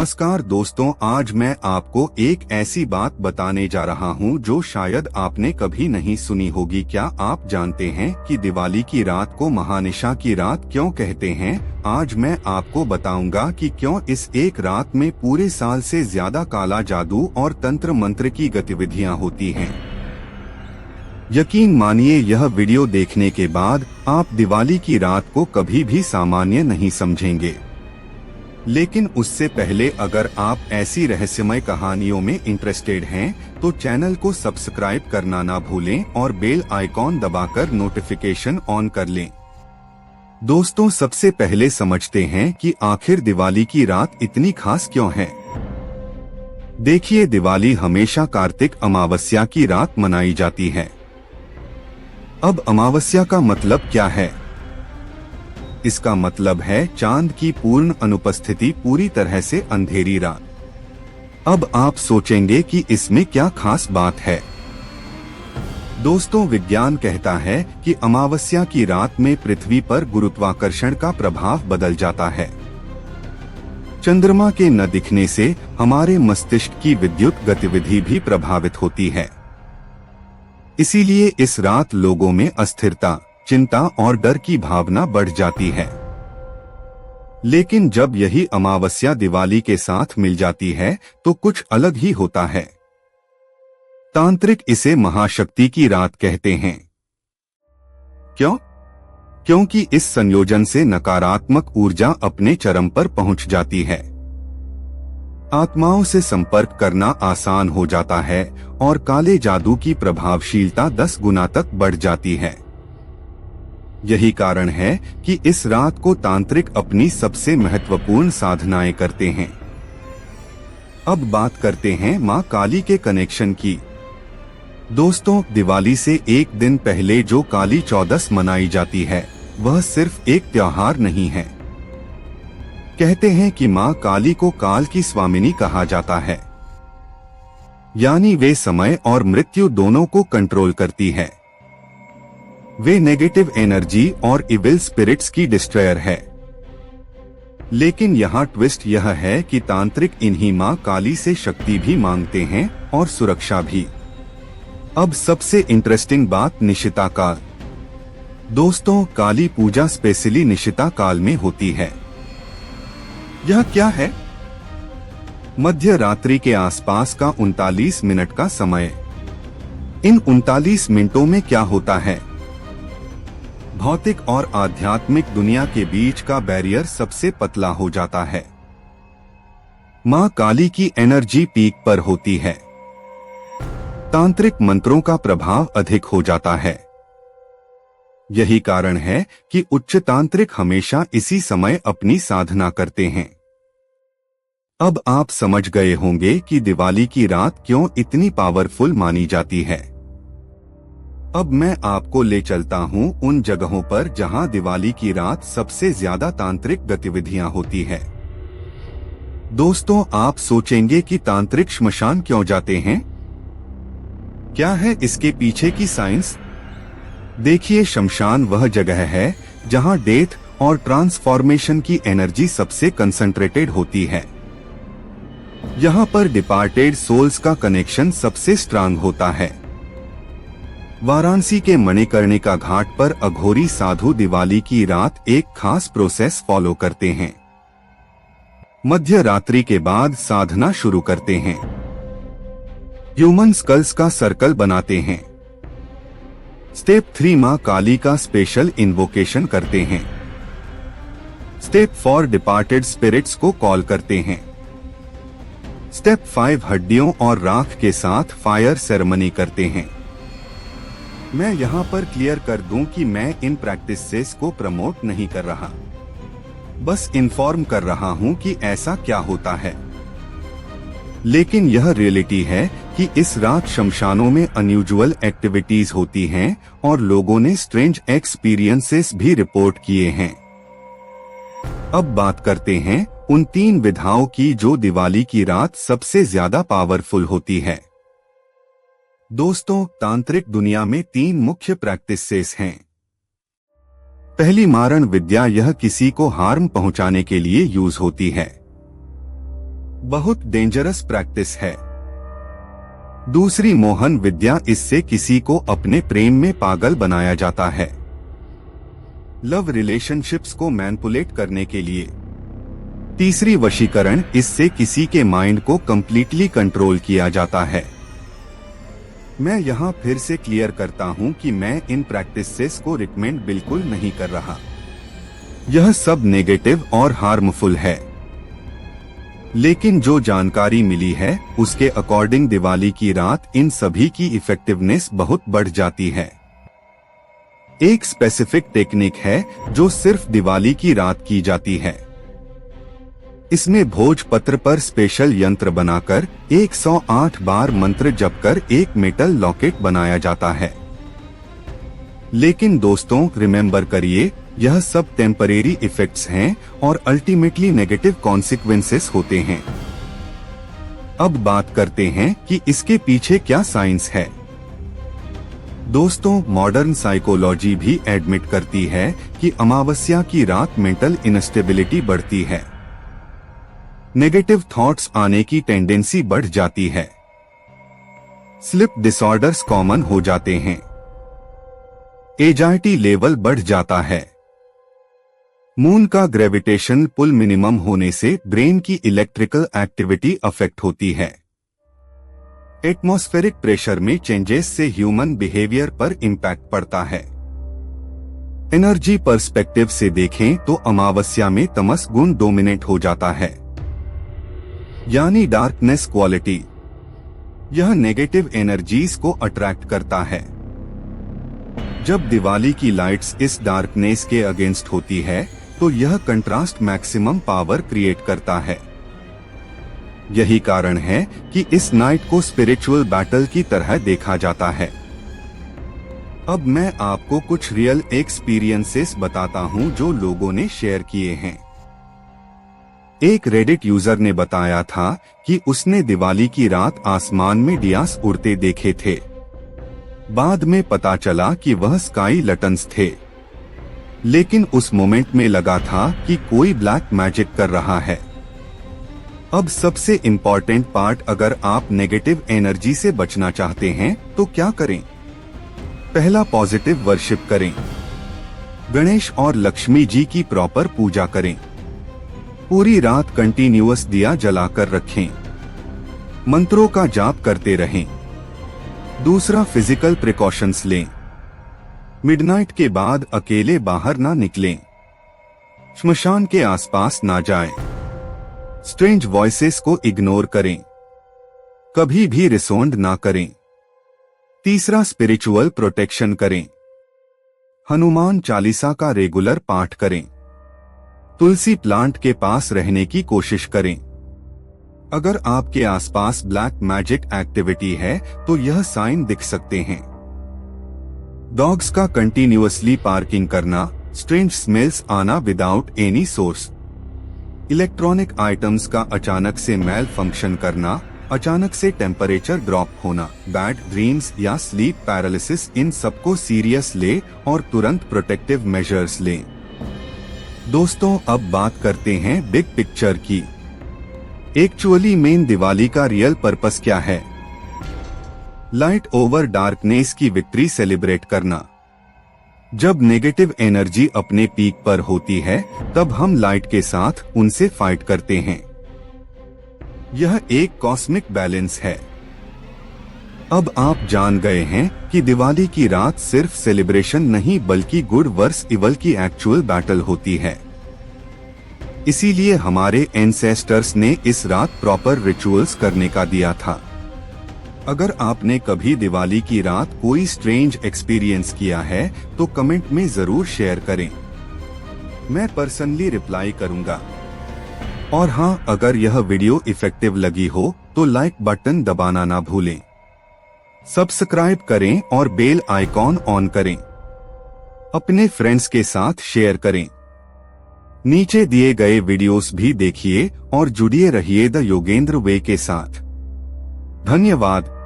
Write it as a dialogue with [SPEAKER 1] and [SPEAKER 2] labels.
[SPEAKER 1] नमस्कार दोस्तों, आज मैं आपको एक ऐसी बात बताने जा रहा हूं जो शायद आपने कभी नहीं सुनी होगी। क्या आप जानते हैं कि दिवाली की रात को महानिशा की रात क्यों कहते हैं? आज मैं आपको बताऊंगा कि क्यों इस एक रात में पूरे साल से ज्यादा काला जादू और तंत्र मंत्र की गतिविधियां होती हैं। यकीन मानिए, यह वीडियो देखने के बाद आप दिवाली की रात को कभी भी सामान्य नहीं समझेंगे। लेकिन उससे पहले अगर आप ऐसी रहस्यमय कहानियों में इंटरेस्टेड हैं, तो चैनल को सब्सक्राइब करना ना भूलें और बेल आइकॉन दबाकर नोटिफिकेशन ऑन कर लें। दोस्तों, सबसे पहले समझते हैं कि आखिर दिवाली की रात इतनी खास क्यों है। देखिए, दिवाली हमेशा कार्तिक अमावस्या की रात मनाई जाती है। अब अमावस्या का मतलब क्या है? इसका मतलब है चांद की पूर्ण अनुपस्थिति, पूरी तरह से अंधेरी रात। अब आप सोचेंगे कि इसमें क्या खास बात है। दोस्तों, विज्ञान कहता है कि अमावस्या की रात में पृथ्वी पर गुरुत्वाकर्षण का प्रभाव बदल जाता है। चंद्रमा के न दिखने से हमारे मस्तिष्क की विद्युत गतिविधि भी प्रभावित होती है। इसीलिए इस रात लोगों में अस्थिरता, चिंता और डर की भावना बढ़ जाती है। लेकिन जब यही अमावस्या दिवाली के साथ मिल जाती है तो कुछ अलग ही होता है। तांत्रिक इसे महाशक्ति की रात कहते हैं। क्यों? क्योंकि इस संयोजन से नकारात्मक ऊर्जा अपने चरम पर पहुंच जाती है। आत्माओं से संपर्क करना आसान हो जाता है और काले जादू की प्रभावशीलता 10 गुना तक बढ़ जाती है। यही कारण है कि इस रात को तांत्रिक अपनी सबसे महत्वपूर्ण साधनाएं करते हैं। अब बात करते हैं मां काली के कनेक्शन की। दोस्तों, दिवाली से एक दिन पहले जो काली चौदस मनाई जाती है, वह सिर्फ एक त्योहार नहीं है। कहते हैं कि मां काली को काल की स्वामिनी कहा जाता है, यानी वे समय और मृत्यु दोनों को कंट्रोल करती है। वे नेगेटिव एनर्जी और इविल स्पिरिट्स की डिस्ट्रॉयर है। लेकिन यहाँ ट्विस्ट यह है कि तांत्रिक इन्हीं मां काली से शक्ति भी मांगते हैं और सुरक्षा भी। अब सबसे इंटरेस्टिंग बात, निशिता काल। दोस्तों, काली पूजा स्पेशली निशिता काल में होती है। यह क्या है? मध्य रात्रि के आसपास का 39 मिनट का समय। इन 39 मिनटों में क्या होता है? भौतिक और आध्यात्मिक दुनिया के बीच का बैरियर सबसे पतला हो जाता है। मां काली की एनर्जी पीक पर होती है। तांत्रिक मंत्रों का प्रभाव अधिक हो जाता है। यही कारण है कि उच्च तांत्रिक हमेशा इसी समय अपनी साधना करते हैं। अब आप समझ गए होंगे कि दिवाली की रात क्यों इतनी पावरफुल मानी जाती है। अब मैं आपको ले चलता हूं उन जगहों पर जहां दिवाली की रात सबसे ज्यादा तांत्रिक गतिविधियां होती है। दोस्तों, आप सोचेंगे कि तांत्रिक श्मशान क्यों जाते हैं? क्या है इसके पीछे की साइंस? देखिए, शमशान वह जगह है जहां डेथ और ट्रांसफॉर्मेशन की एनर्जी सबसे कंसंट्रेटेड होती है। यहाँ पर डिपार्टेड सोल्स का कनेक्शन सबसे स्ट्रांग होता है। वाराणसी के मणिकर्णिका घाट पर अघोरी साधु दिवाली की रात एक खास प्रोसेस फॉलो करते हैं। मध्य रात्रि के बाद साधना शुरू करते हैं। ह्यूमन स्कल्स का सर्कल बनाते हैं। स्टेप 3 मां काली का स्पेशल इन्वोकेशन करते हैं। स्टेप 4 डिपार्टेड स्पिरिट्स को कॉल करते हैं। स्टेप 5 हड्डियों और राख के साथ फायर सेरेमनी करते हैं। मैं यहाँ पर क्लियर कर दूं कि मैं इन प्रैक्टिसेस को प्रमोट नहीं कर रहा, बस इन्फॉर्म कर रहा हूँ कि ऐसा क्या होता है। लेकिन यह रियलिटी है कि इस रात शमशानों में अनयूजुअल एक्टिविटीज होती हैं और लोगों ने स्ट्रेंज एक्सपीरियंसेस भी रिपोर्ट किए हैं। अब बात करते हैं उन 3 विधाओं की जो दिवाली की रात सबसे ज्यादा पावरफुल होती है। दोस्तों, तांत्रिक दुनिया में 3 मुख्य प्रैक्टिसेस हैं। पहली मारण विद्या, यह किसी को हार्म पहुंचाने के लिए यूज होती है। बहुत डेंजरस प्रैक्टिस है। दूसरी मोहन विद्या, इससे किसी को अपने प्रेम में पागल बनाया जाता है। लव रिलेशनशिप्स को मैनिपुलेट करने के लिए। तीसरी वशीकरण, इससे किसी के माइंड को कंप्लीटली कंट्रोल किया जाता है। मैं यहाँ फिर से क्लियर करता हूँ कि मैं इन प्रैक्टिसेस को रिकमेंड बिल्कुल नहीं कर रहा। यह सब नेगेटिव और हार्मफुल है, लेकिन जो जानकारी मिली है उसके अकॉर्डिंग दिवाली की रात इन सभी की इफेक्टिवनेस बहुत बढ़ जाती है। एक स्पेसिफिक टेक्निक है जो सिर्फ दिवाली की रात की जाती है। इसमें भोजपत्र पर स्पेशल यंत्र बनाकर 108 बार मंत्र जप कर एक मेटल लॉकेट बनाया जाता है। लेकिन दोस्तों, रिमेम्बर करिए, यह सब टेम्परेरी इफेक्ट्स हैं और अल्टीमेटली नेगेटिव कॉन्सिक्वेंसेस होते हैं। अब बात करते हैं कि इसके पीछे क्या साइंस है। दोस्तों, मॉडर्न साइकोलॉजी भी एडमिट करती है कि अमावस्या की रात मेंटल इनस्टेबिलिटी बढ़ती है, नेगेटिव थॉट्स आने की टेंडेंसी बढ़ जाती है, स्लीप डिसऑर्डर्स कॉमन हो जाते हैं, एंजाइटी लेवल बढ़ जाता है। मून का ग्रेविटेशन पुल मिनिमम होने से ब्रेन की इलेक्ट्रिकल एक्टिविटी अफेक्ट होती है। एटमॉस्फेरिक प्रेशर में चेंजेस से ह्यूमन बिहेवियर पर इम्पैक्ट पड़ता है। एनर्जी पर्सपेक्टिव से देखें तो अमावस्या में तमस गुण डोमिनेट हो जाता है, यानी डार्कनेस क्वालिटी। यह नेगेटिव एनर्जीज को अट्रैक्ट करता है। जब दिवाली की लाइट्स इस डार्कनेस के अगेंस्ट होती है तो यह कंट्रास्ट मैक्सिमम पावर क्रिएट करता है। यही कारण है कि इस नाइट को स्पिरिचुअल बैटल की तरह देखा जाता है। अब मैं आपको कुछ रियल एक्सपीरियंसेस बताता हूं जो लोगों ने शेयर किए हैं। एक रेडिट यूजर ने बताया था कि उसने दिवाली की रात आसमान में डियास उड़ते देखे थे। बाद में पता चला कि वह स्काई लटन्स थे, लेकिन उस मोमेंट में लगा था कि कोई ब्लैक मैजिक कर रहा है। अब सबसे इम्पोर्टेंट पार्ट, अगर आप नेगेटिव एनर्जी से बचना चाहते हैं तो क्या करें? पहला, पॉजिटिव वर्शिप करें। गणेश और लक्ष्मी जी की प्रॉपर पूजा करें। पूरी रात कंटिन्यूअस दिया जलाकर रखें। मंत्रों का जाप करते रहें। दूसरा, फिजिकल प्रिकॉशंस लें। मिडनाइट के बाद अकेले बाहर ना निकलें। श्मशान के आसपास ना जाएं। स्ट्रेंज वॉइसेस को इग्नोर करें। कभी भी रिसोंड ना करें। तीसरा, स्पिरिचुअल प्रोटेक्शन करें। हनुमान चालीसा का रेगुलर पाठ करें। तुलसी प्लांट के पास रहने की कोशिश करें। अगर आपके आसपास ब्लैक मैजिक एक्टिविटी है तो यह साइन दिख सकते हैं। डॉग्स का कंटिन्यूअसली पार्किंग करना, स्ट्रेंज स्मेल्स आना without any source, electronic items का अचानक से मेल फंक्शन करना, अचानक से टेम्परेचर ड्रॉप होना, बैड ड्रीम्स या स्लीप पैरालिसिस, इन सबको सीरियस ले और तुरंत प्रोटेक्टिव मेजर्स लें। दोस्तों, अब बात करते हैं बिग पिक्चर की। एक्चुअली मेन दिवाली का रियल पर्पस क्या है? लाइट ओवर डार्कनेस की विक्ट्री सेलिब्रेट करना। जब नेगेटिव एनर्जी अपने पीक पर होती है तब हम लाइट के साथ उनसे फाइट करते हैं। यह एक कॉस्मिक बैलेंस है। अब आप जान गए हैं कि दिवाली की रात सिर्फ सेलिब्रेशन नहीं बल्कि गुड वर्स इवल की एक्चुअल बैटल होती है। इसीलिए हमारे एंसेस्टर्स ने इस रात प्रॉपर रिचुअल्स करने का दिया था। अगर आपने कभी दिवाली की रात कोई स्ट्रेंज एक्सपीरियंस किया है तो कमेंट में जरूर शेयर करें, मैं पर्सनली रिप्लाई करूंगा। और हाँ, अगर यह वीडियो इफेक्टिव लगी हो तो लाइक बटन दबाना ना भूलें, सब्सक्राइब करें और बेल आइकॉन ऑन करें। अपने फ्रेंड्स के साथ शेयर करें। नीचे दिए गए वीडियोस भी देखिए और जुड़िए रहिए द योगेंद्र वे के साथ। धन्यवाद।